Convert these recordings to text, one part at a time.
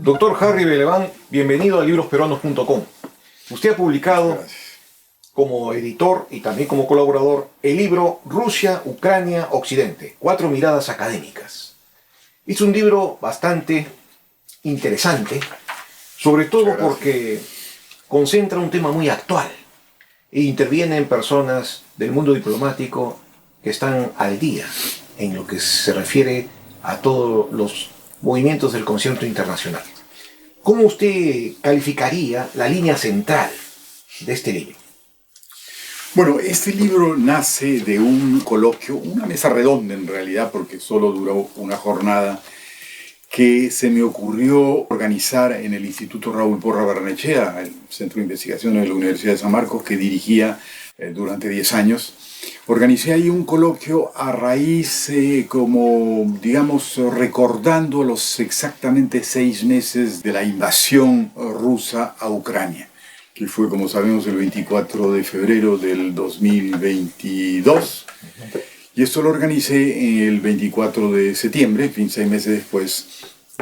Doctor Harry Beleván, bienvenido a librosperuanos.com. Usted ha publicado como editor y también como colaborador el libro Rusia, Ucrania, Occidente, 4 miradas académicas. Es un libro bastante interesante, sobre todo porque concentra un tema muy actual e intervienen personas del mundo diplomático que están al día en lo que se refiere a todos los movimientos del concierto internacional. ¿Cómo usted calificaría la línea central de este libro? Bueno, este libro nace de un coloquio, una mesa redonda en realidad, porque solo duró una jornada, que se me ocurrió organizar en el Instituto Raúl Porra Barnechea, el Centro de Investigaciones de la Universidad de San Marcos, que dirigía durante 10 años. Organicé ahí un coloquio a raíz, como digamos, recordando los exactamente 6 meses de la invasión rusa a Ucrania, que fue, como sabemos, el 24 de febrero del 2022. Y esto lo organicé el 24 de septiembre, en fin, 6 meses después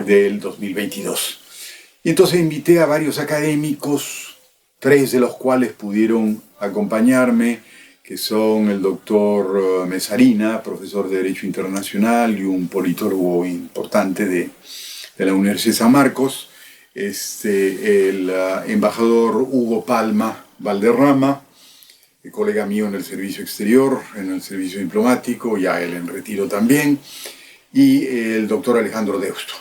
del 2022. Y entonces invité a varios académicos, 3 de los cuales pudieron acompañarme, que son el doctor Mesarina, profesor de Derecho Internacional y un politólogo importante de la Universidad de San Marcos, el embajador Hugo Palma Valderrama, colega mío en el servicio exterior, en el servicio diplomático, ya él en retiro también, y el doctor Alejandro Deusto.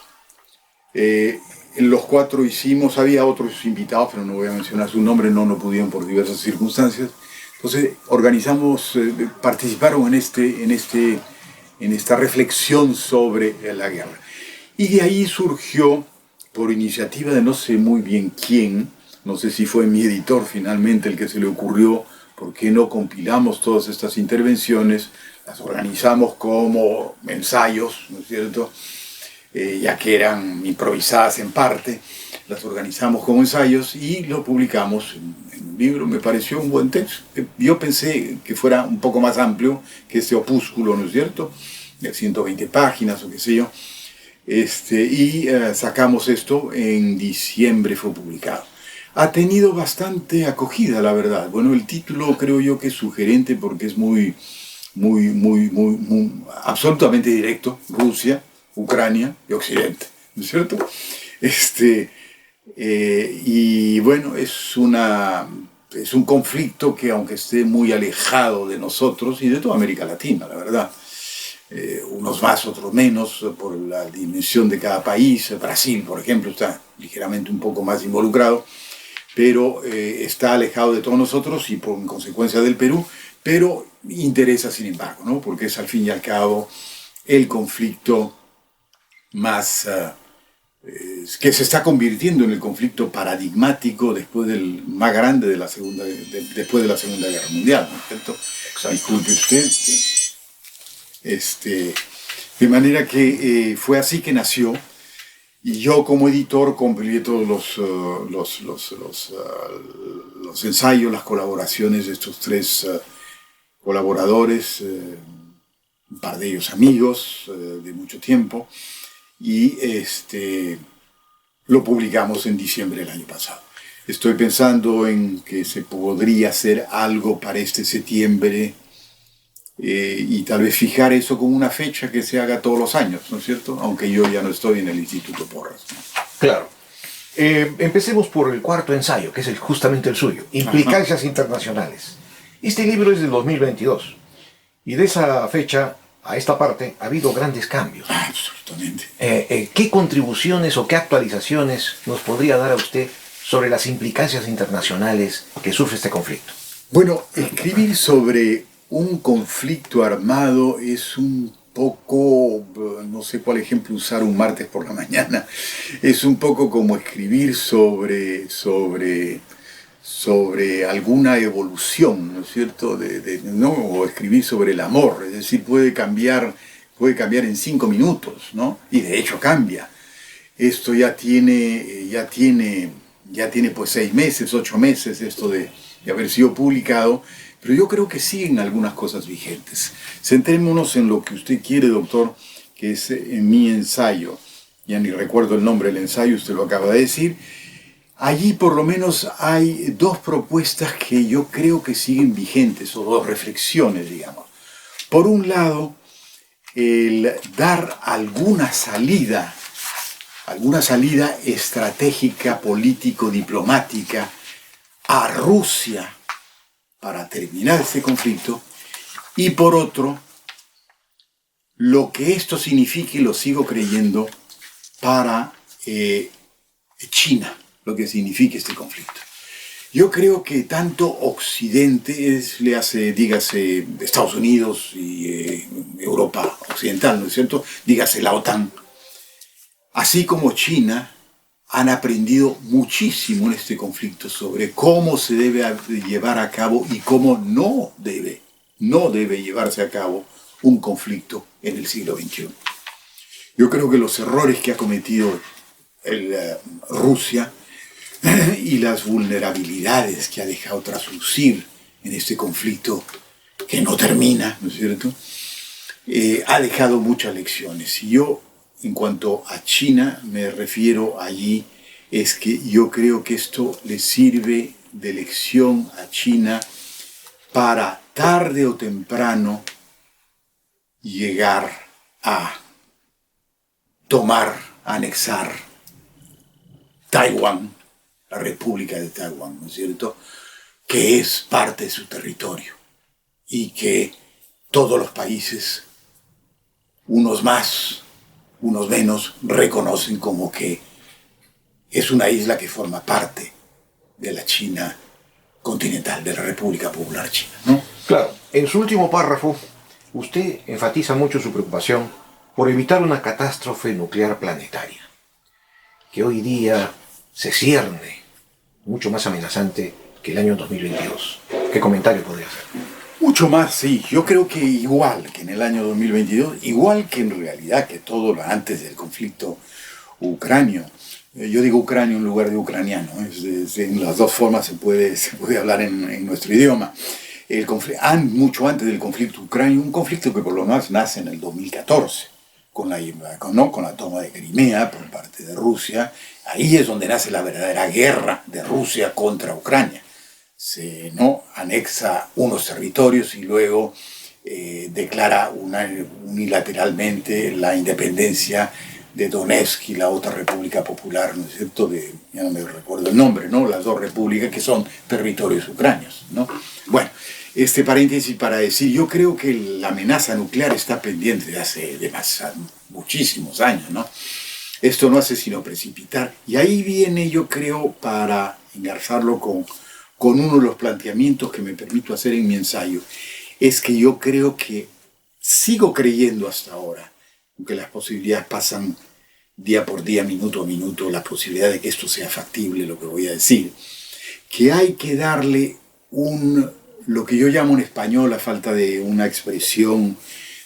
Los 4 hicimos, había otros invitados, pero no voy a mencionar su nombre, no pudieron por diversas circunstancias. Entonces organizamos, participaron en esta reflexión sobre la guerra. Y de ahí surgió, por iniciativa de no sé muy bien quién, no sé si fue mi editor finalmente el que se le ocurrió, ¿por qué no compilamos todas estas intervenciones? Las organizamos como ensayos, ¿no es cierto? Ya que eran improvisadas en parte, las organizamos como ensayos y lo publicamos en un libro. Me pareció un buen texto. Yo pensé que fuera un poco más amplio que este opúsculo, ¿no es cierto? De 120 páginas o qué sé yo. Sacamos esto en diciembre, fue publicado. Ha tenido bastante acogida, la verdad. Bueno, el título creo yo que es sugerente porque es muy absolutamente directo. Rusia, Ucrania y Occidente, ¿no es cierto? Y bueno, es un conflicto que, aunque esté muy alejado de nosotros y de toda América Latina, la verdad, unos más, otros menos, por la dimensión de cada país. Brasil, por ejemplo, está ligeramente un poco más involucrado, pero está alejado de todos nosotros y por consecuencia del Perú, pero interesa sin embargo, ¿no? Porque es al fin y al cabo el conflicto más que se está convirtiendo en el conflicto paradigmático después del más grande de después de la Segunda Guerra Mundial, ¿no es cierto? Disculpe usted. De manera que fue así que nació, y yo como editor compilé todos los ensayos, las colaboraciones de estos 3 colaboradores, un par de ellos amigos de mucho tiempo, y lo publicamos en diciembre del año pasado. Estoy pensando en que se podría hacer algo para este septiembre y tal vez fijar eso como una fecha que se haga todos los años, ¿no es cierto? Aunque yo ya no estoy en el Instituto Porras, ¿no? Claro. Empecemos por el 4.º ensayo, que es justamente el suyo, Implicancias Internacionales. Este libro es del 2022 y de esa fecha a esta parte ha habido grandes cambios. Absolutamente. ¿Qué contribuciones o qué actualizaciones nos podría dar a usted sobre las implicancias internacionales que sufre este conflicto? Bueno, escribir sobre un conflicto armado es un poco, no sé cuál ejemplo usar un martes por la mañana, es un poco como escribir sobre alguna evolución, ¿no es cierto? ¿No? O escribir sobre el amor, es decir, puede cambiar en 5 minutos, ¿no? Y de hecho cambia. Esto ya tiene pues 6 meses, 8 meses, esto de haber sido publicado, pero yo creo que siguen algunas cosas vigentes. Centrémonos en lo que usted quiere, doctor, que es en mi ensayo, ya ni recuerdo el nombre del ensayo, usted lo acaba de decir. Allí por lo menos hay dos propuestas que yo creo que siguen vigentes, o dos reflexiones, digamos. Por un lado, el dar alguna salida estratégica, político-diplomática a Rusia para terminar este conflicto, y por otro, lo que esto significa, y lo sigo creyendo, para China, lo que significa este conflicto. Yo creo que tanto Occidente, dígase Estados Unidos y Europa Occidental, ¿no es cierto? Dígase la OTAN, así como China, han aprendido muchísimo en este conflicto sobre cómo se debe llevar a cabo y cómo no debe llevarse a cabo un conflicto en el siglo XXI. Yo creo que los errores que ha cometido Rusia y las vulnerabilidades que ha dejado traslucir en este conflicto que no termina, ¿no es cierto?, ha dejado muchas lecciones. Y yo, en cuanto a China, me refiero allí, es que yo creo que esto le sirve de lección a China para tarde o temprano llegar a anexar Taiwán, la República de Taiwán, ¿no es cierto?, que es parte de su territorio y que todos los países, unos más, unos menos, reconocen como que es una isla que forma parte de la China continental, de la República Popular China, ¿no? Claro, en su último párrafo, usted enfatiza mucho su preocupación por evitar una catástrofe nuclear planetaria, que hoy día se cierne mucho más amenazante que el año 2022. ¿Qué comentario podría hacer? Mucho más, sí. Yo creo que igual que en el año 2022, igual que en realidad que todo lo antes del conflicto ucranio. Yo digo ucranio en lugar de ucraniano. En las dos formas se puede hablar en nuestro idioma. Mucho antes del conflicto ucranio, un conflicto que por lo menos nace en el 2014, con la toma de Crimea por parte de Rusia. Ahí es donde nace la verdadera guerra de Rusia contra Ucrania. Se anexa unos territorios y luego declara unilateralmente la independencia de Donetsk y la otra República Popular, ¿no es cierto?, ya no me recuerdo el nombre, ¿no?, las dos repúblicas que son territorios ucranianos, ¿no? Bueno, este paréntesis para decir, yo creo que la amenaza nuclear está pendiente de hace muchísimos años, ¿no? Esto no hace sino precipitar, y ahí viene, yo creo, para engarzarlo con uno de los planteamientos que me permito hacer en mi ensayo, es que yo creo que sigo creyendo hasta ahora, aunque las posibilidades pasan día por día, minuto a minuto, la posibilidad de que esto sea factible, lo que voy a decir, que hay que darle lo que yo llamo en español, a falta de una expresión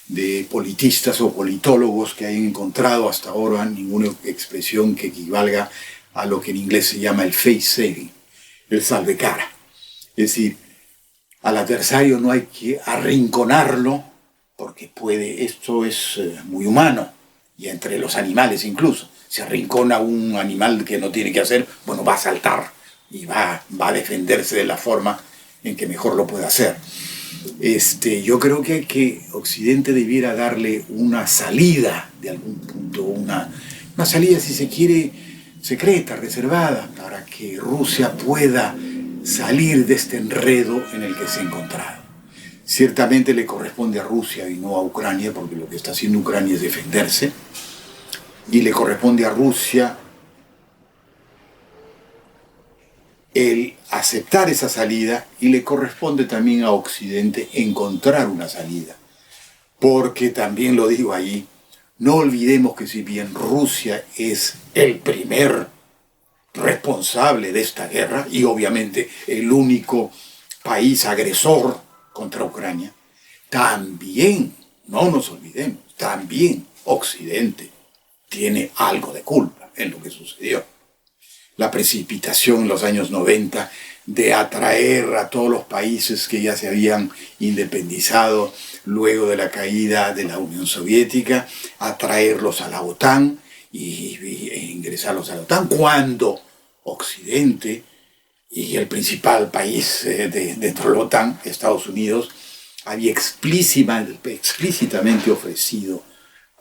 de politistas o politólogos que hayan encontrado hasta ahora ninguna expresión que equivalga a lo que en inglés se llama el face saving, el salve cara. Es decir, al adversario no hay que arrinconarlo, porque esto es muy humano, y entre los animales incluso. Se arrincona un animal que no tiene que hacer, bueno, va a saltar y va a defenderse de la forma en que mejor lo puede hacer. Yo creo que Occidente debiera darle una salida de algún punto, una salida, si se quiere, secreta, reservada, para que Rusia pueda salir de este enredo en el que se ha encontrado. Ciertamente le corresponde a Rusia y no a Ucrania, porque lo que está haciendo Ucrania es defenderse, y le corresponde a Rusia el aceptar esa salida, y le corresponde también a Occidente encontrar una salida. Porque también lo digo ahí, no olvidemos que si bien Rusia es el primer responsable de esta guerra, y obviamente el único país agresor contra Ucrania, también, no nos olvidemos, también Occidente tiene algo de culpa en lo que sucedió. La precipitación en los años 90 de atraer a todos los países que ya se habían independizado luego de la caída de la Unión Soviética, atraerlos a la OTAN e ingresarlos a la OTAN, cuando Occidente y el principal país dentro de la OTAN, Estados Unidos, había explícitamente ofrecido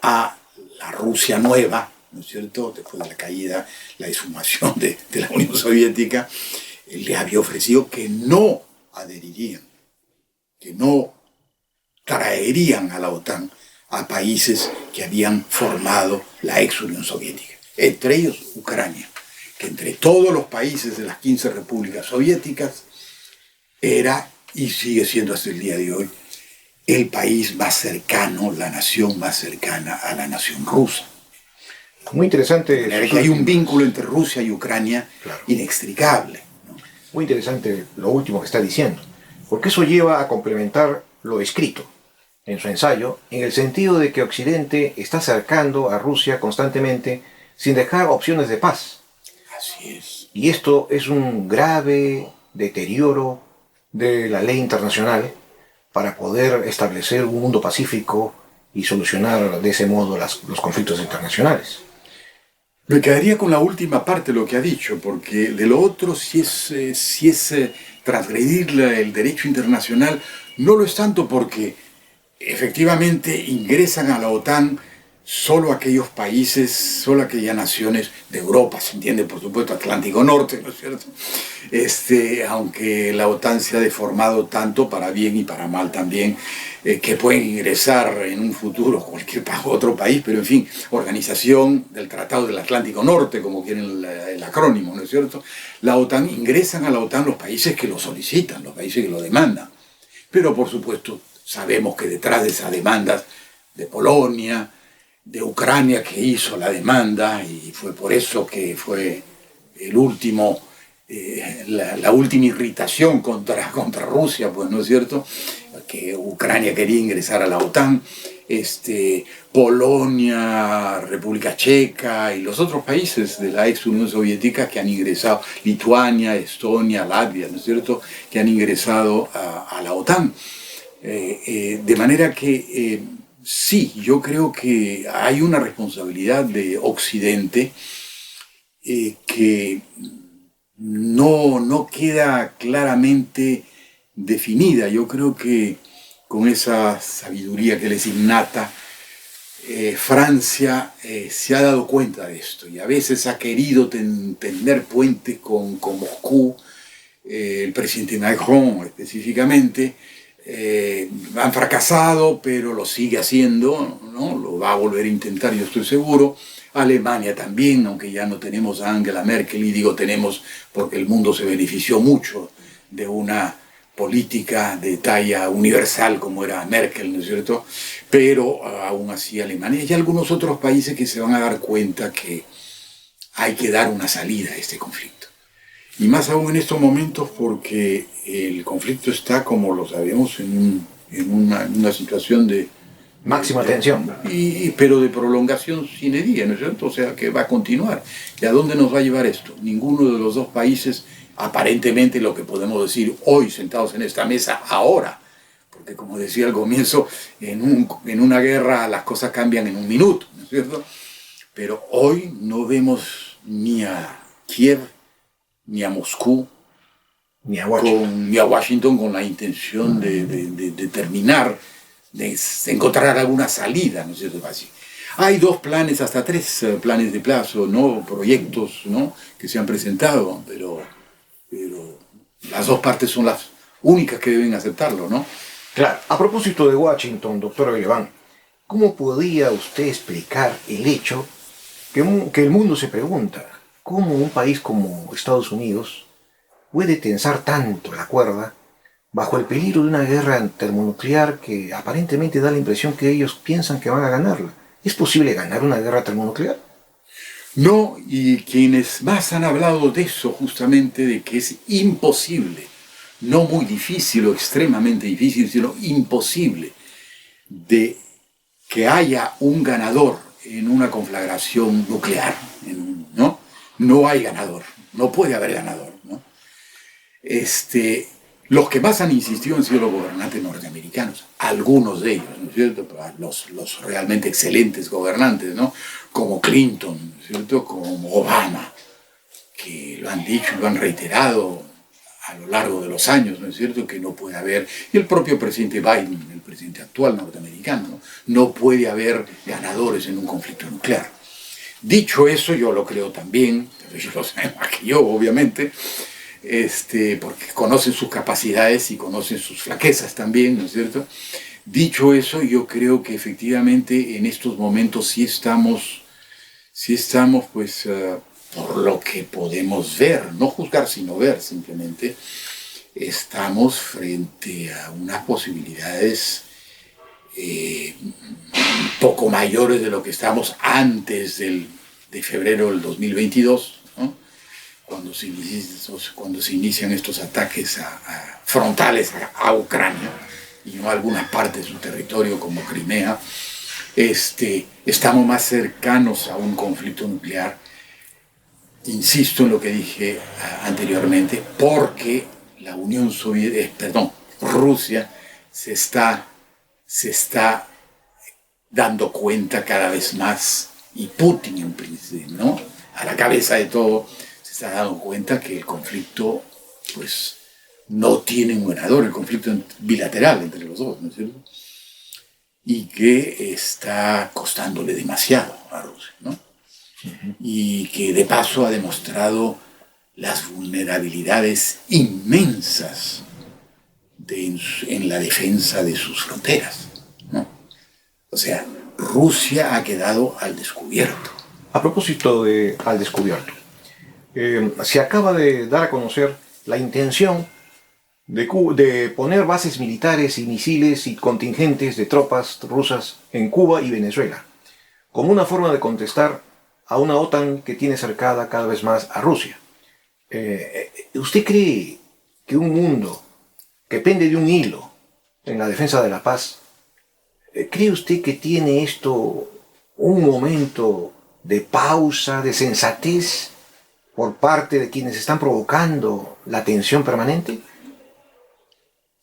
a la Rusia nueva, ¿no es cierto?, después de la caída, la exhumación de la Unión Soviética, le había ofrecido que no adherirían, que no traerían a la OTAN a países que habían formado la ex Unión Soviética, entre ellos Ucrania, que entre todos los países de las 15 repúblicas soviéticas era, y sigue siendo hasta el día de hoy, el país más cercano, la nación más cercana a la nación rusa. Muy interesante. Que hay un vínculo entre Rusia y Ucrania, claro, inextricable, ¿no? Muy interesante lo último que está diciendo, porque eso lleva a complementar lo escrito en su ensayo, en el sentido de que Occidente está acercando a Rusia constantemente sin dejar opciones de paz. Así es. Y esto es un grave deterioro de la ley internacional para poder establecer un mundo pacífico y solucionar de ese modo los conflictos internacionales. Me quedaría con la última parte de lo que ha dicho, porque de lo otro, si es transgredir el derecho internacional, no lo es tanto porque efectivamente ingresan a la OTAN solo aquellos países, solo aquellas naciones de Europa, se entiende por supuesto Atlántico Norte, ¿no es cierto? Aunque la OTAN se ha deformado tanto para bien y para mal también, que pueden ingresar en un futuro cualquier otro país, pero en fin, Organización del Tratado del Atlántico Norte, como quieren el acrónimo, ¿no es cierto? La OTAN, ingresan a la OTAN los países que lo solicitan, los países que lo demandan, pero por supuesto sabemos que detrás de esas demandas de Polonia, de Ucrania, que hizo la demanda, y fue por eso que fue el último, la última irritación contra Rusia, pues, ¿no es cierto?, que Ucrania quería ingresar a la OTAN, Polonia, República Checa y los otros países de la ex Unión Soviética que han ingresado, Lituania, Estonia, Latvia, ¿no es cierto?, que han ingresado a la OTAN. De manera que sí, yo creo que hay una responsabilidad de Occidente que no queda claramente definida. Yo creo que con esa sabiduría que les innata, Francia se ha dado cuenta de esto y a veces ha querido tender puentes con Moscú, el presidente Macron específicamente. Han fracasado, pero lo sigue haciendo, ¿no? Lo va a volver a intentar, yo estoy seguro. Alemania también, aunque ya no tenemos a Angela Merkel, y digo tenemos porque el mundo se benefició mucho de una política de talla universal como era Merkel, ¿no es cierto? Pero aún así Alemania y algunos otros países que se van a dar cuenta que hay que dar una salida a este conflicto. Y más aún en estos momentos porque el conflicto está, como lo sabemos, en una situación de máxima tensión. Pero de prolongación sine die, ¿no es cierto? O sea, que va a continuar. ¿Y a dónde nos va a llevar esto? Ninguno de los dos países, aparentemente lo que podemos decir hoy, sentados en esta mesa, ahora, porque como decía al comienzo, en una guerra las cosas cambian en un minuto, ¿no es cierto? Pero hoy no vemos ni a Kiev, ni a Moscú, ni a Washington con la intención de terminar, de encontrar alguna salida, ¿no es cierto? Así. Hay 2 planes, hasta 3 planes de plazo, ¿no? Proyectos, ¿no?, que se han presentado, pero las 2 partes son las únicas que deben aceptarlo, ¿no? Claro. A propósito de Washington, doctor Villeván, ¿cómo podría usted explicar el hecho que el mundo se pregunta cómo un país como Estados Unidos puede tensar tanto la cuerda bajo el peligro de una guerra termonuclear que aparentemente da la impresión que ellos piensan que van a ganarla? ¿Es posible ganar una guerra termonuclear? No, y quienes más han hablado de eso, justamente, de que es imposible, no muy difícil o extremadamente difícil, sino imposible, de que haya un ganador en una conflagración nuclear, ¿no? No hay ganador, no puede haber ganador, ¿no? Los que más han insistido han sido los gobernantes norteamericanos, algunos de ellos, ¿no es cierto? Los realmente excelentes gobernantes, ¿no? como Clinton, ¿cierto?, como Obama, que lo han dicho, lo han reiterado a lo largo de los años, ¿no es cierto?, que no puede haber, y el propio presidente Biden, el presidente actual norteamericano, no puede haber ganadores en un conflicto nuclear. Dicho eso, yo lo creo también, ellos lo saben más que yo, obviamente, porque conocen sus capacidades y conocen sus flaquezas también, ¿no es cierto? Dicho eso, yo creo que efectivamente en estos momentos sí estamos pues, por lo que podemos ver, no juzgar sino ver simplemente, estamos frente a unas posibilidades un poco mayores de lo que estamos antes de febrero del 2022, ¿no?, cuando se inician estos ataques frontales a Ucrania y no a algunas partes de su territorio como Crimea. Estamos más cercanos a un conflicto nuclear, insisto en lo que dije anteriormente, porque la Unión Soviética, Rusia se está dando cuenta cada vez más, y Putin en principio, ¿no?, a la cabeza de todo, se está dando cuenta que el conflicto, pues, no tiene un ganador, el conflicto bilateral entre los dos, ¿no es cierto?, y que está costándole demasiado a Rusia, ¿no? Y que de paso ha demostrado las vulnerabilidades inmensas en la defensa de sus fronteras, ¿no? O sea, Rusia ha quedado al descubierto. A propósito de al descubierto, se acaba de dar a conocer la intención de poner bases militares y misiles y contingentes de tropas rusas en Cuba y Venezuela, como una forma de contestar a una OTAN que tiene cercada cada vez más a Rusia. ¿Usted cree que un mundo que pende de un hilo en la defensa de la paz, cree usted que tiene esto un momento de pausa, de sensatez por parte de quienes están provocando la tensión permanente?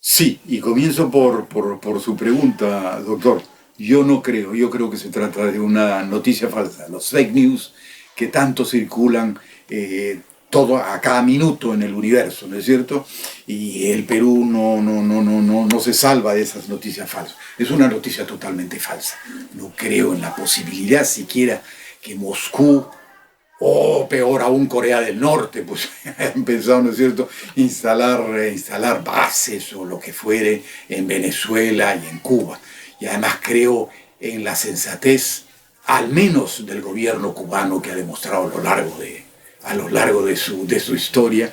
Sí, y comienzo por su pregunta, doctor. Yo creo que se trata de una noticia falsa. Los fake news que tanto circulan todo a cada minuto en el universo, ¿no es cierto? Y el Perú no se salva de esas noticias falsas. Es una noticia totalmente falsa. No creo en la posibilidad siquiera que Moscú, o peor aún Corea del Norte, pues han pensado, ¿no es cierto?, instalar bases o lo que fuere en Venezuela y en Cuba. Y además creo en la sensatez, al menos del gobierno cubano, que ha demostrado a lo largo de su historia,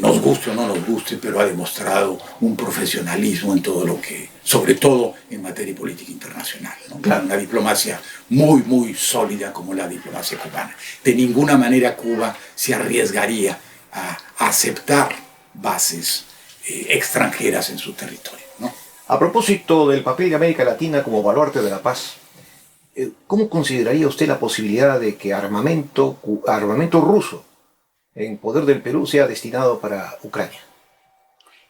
nos guste o no nos guste, pero ha demostrado un profesionalismo en todo lo que, sobre todo en materia política internacional, ¿no? Claro. Una diplomacia muy, muy sólida como la diplomacia cubana. De ninguna manera Cuba se arriesgaría a aceptar bases extranjeras en su territorio, ¿no? A propósito del papel de América Latina como baluarte de la paz, ¿cómo consideraría usted la posibilidad de que armamento ruso en poder del Perú sea destinado para Ucrania?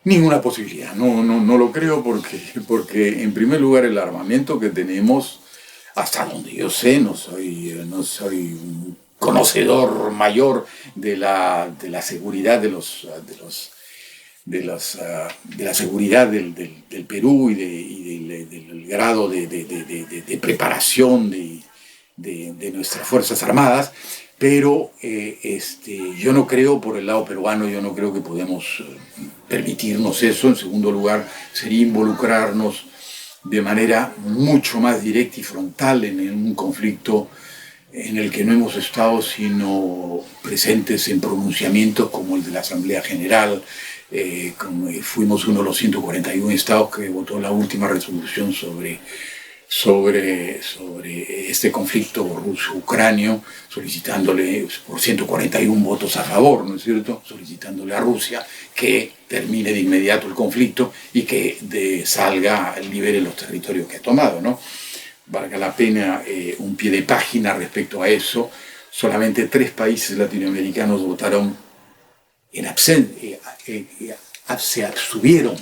Ninguna posibilidad, no lo creo porque en primer lugar el armamento que tenemos, hasta donde yo sé, no soy un conocedor mayor de la seguridad de la seguridad del Perú y del grado de preparación de nuestras Fuerzas Armadas, pero yo no creo, por el lado peruano, yo no creo que podemos permitirnos eso. En segundo lugar, sería involucrarnos de manera mucho más directa y frontal en un conflicto en el que no hemos estado sino presentes en pronunciamientos como el de la Asamblea General. Fuimos uno de los 141 estados que votó la última resolución sobre este conflicto ruso-ucranio, solicitándole por 141 votos a favor, ¿no es cierto?, solicitándole a Rusia que termine de inmediato el conflicto y que libere los territorios que ha tomado, ¿no? Valga la pena un pie de página respecto a eso. Solamente 3 países latinoamericanos votaron se abstuvieron,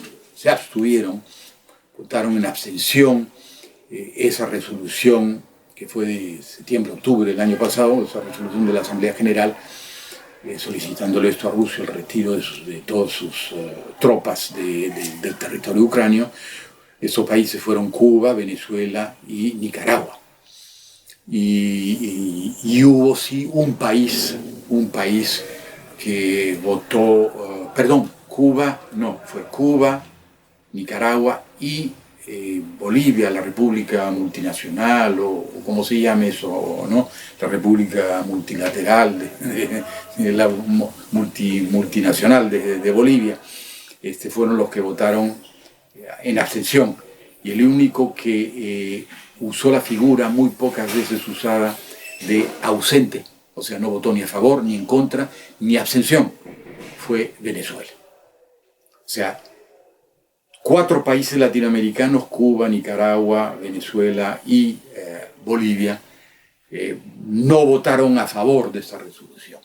votaron en abstención esa resolución que fue de septiembre-octubre del año pasado, esa resolución de la Asamblea General, solicitándole esto a Rusia, el retiro de todas sus tropas del territorio ucranio. Esos países fueron Cuba, Venezuela y Nicaragua. Y hubo sí un país que votó, fue Cuba, Nicaragua y Bolivia, la República Multinacional, o como se llame eso, ¿no? La República Multilateral, la multinacional de Bolivia, fueron los que votaron en abstención. Y el único que usó la figura, muy pocas veces usada, de ausente, o sea, no votó ni a favor, ni en contra, ni abstención, fue Venezuela. O sea, 4 países latinoamericanos, Cuba, Nicaragua, Venezuela y Bolivia, no votaron a favor de esta resolución.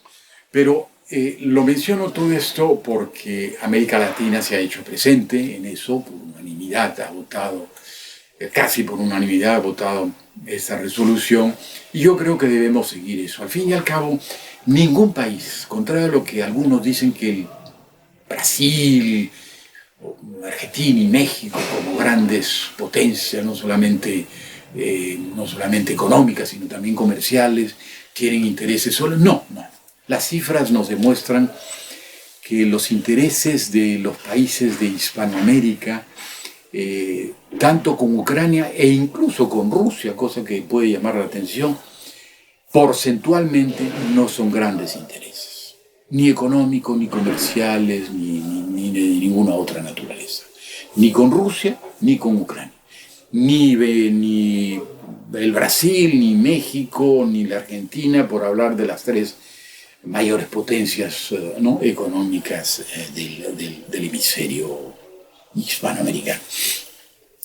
Pero lo menciono todo esto porque América Latina se ha hecho presente en eso, por unanimidad ha votado, casi por unanimidad ha votado esta resolución, y yo creo que debemos seguir eso. Al fin y al cabo, ningún país, contrario a lo que algunos dicen que el Brasil, Argentina y México como grandes potencias, no solamente económicas, sino también comerciales, tienen intereses solo. No. Las cifras nos demuestran que los intereses de los países de Hispanoamérica, tanto con Ucrania e incluso con Rusia, cosa que puede llamar la atención, porcentualmente no son grandes intereses, ni económicos, ni comerciales, ni de ninguna otra naturaleza. Ni con Rusia, ni con Ucrania. Ni el Brasil, ni México, ni la Argentina, por hablar de las 3 mayores potencias económicas del hemisferio hispanoamericano.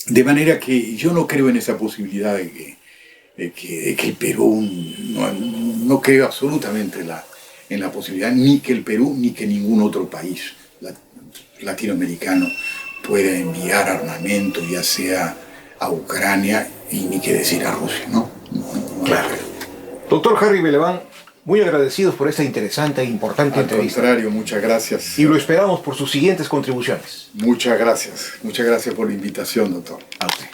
De manera que yo no creo en esa posibilidad de que el Perú, no creo absolutamente en la posibilidad, ni que el Perú, ni que ningún otro país latinoamericano pueda enviar armamento, ya sea a Ucrania y ni que decir a Rusia, ¿no? Claro. Doctor Harry Beleván, muy agradecidos por esta interesante e importante entrevista. Al contrario, muchas gracias. Y lo esperamos por sus siguientes contribuciones. Muchas gracias por la invitación, doctor. A usted.